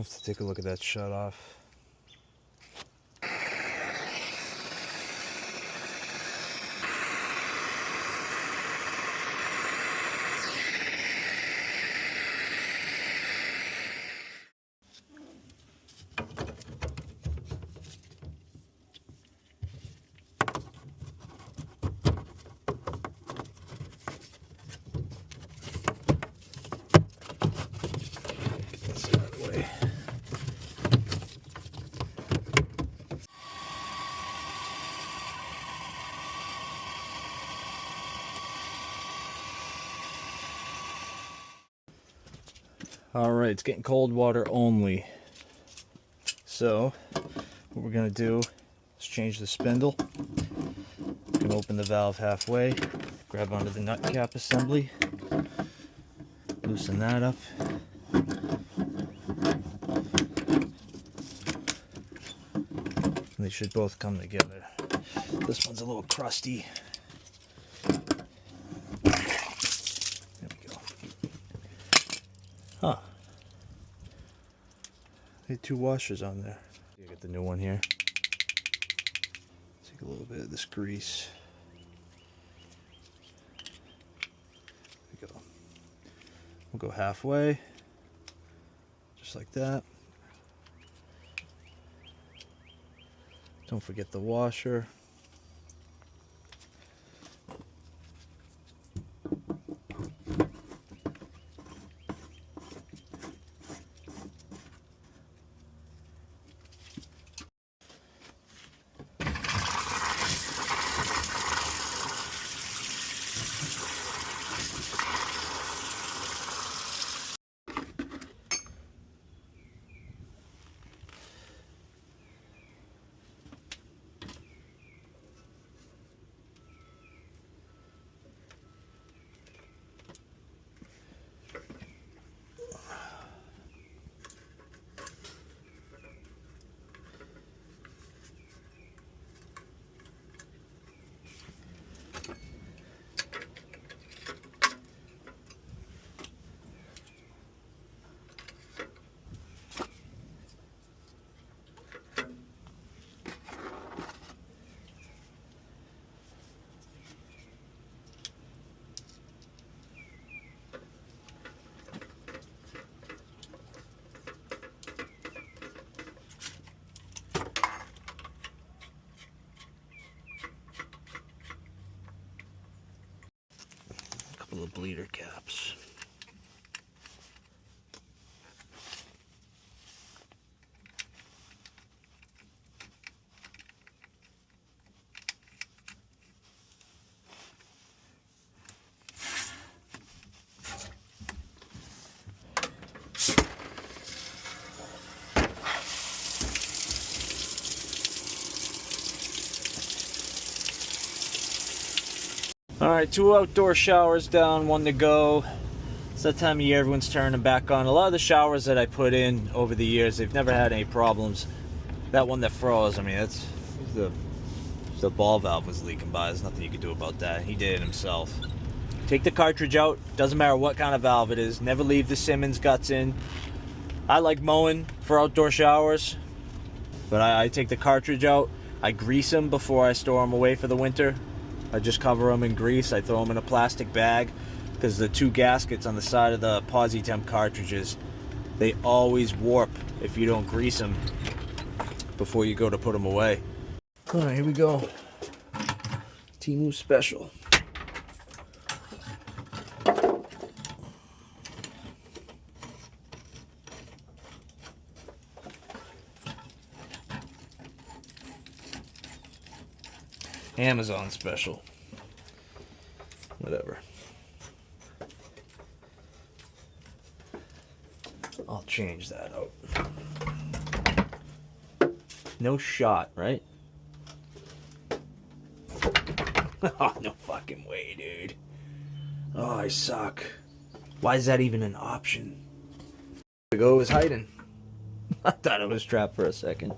have to take a look at that shut off. Alright, it's getting cold water only. So, what we're going to do is change the spindle. We can open the valve halfway, grab onto the nut cap assembly, loosen that up. And they should both come together. This one's a little crusty. Huh. They had two washers on there. Get the new one here. Take a little bit of this grease. There we go. We'll go halfway. Just like that. Don't forget the washer. Couple of bleeder caps. Alright, 2 outdoor showers down, 1 to go. It's that time of year everyone's turning back on. A lot of the showers that I put in over the years, they've never had any problems. That one that froze, I mean, that's the ball valve was leaking by. There's nothing you can do about that. He did it himself. Take the cartridge out. Doesn't matter what kind of valve it is. Never leave the Symmons guts in. I like Moen for outdoor showers, but I take the cartridge out. I grease them before I store them away for the winter. I just cover them in grease. I throw them in a plastic bag because the 2 gaskets on the side of the Posi Temp cartridges, they always warp if you don't grease them before you go to put them away. All right, here we go. Timu Special. Amazon Special. Whatever. I'll change that out. No shot, right? Oh, no fucking way, dude. Oh, I suck. Why is that even an option? The go was hiding. I thought it was trapped for a second.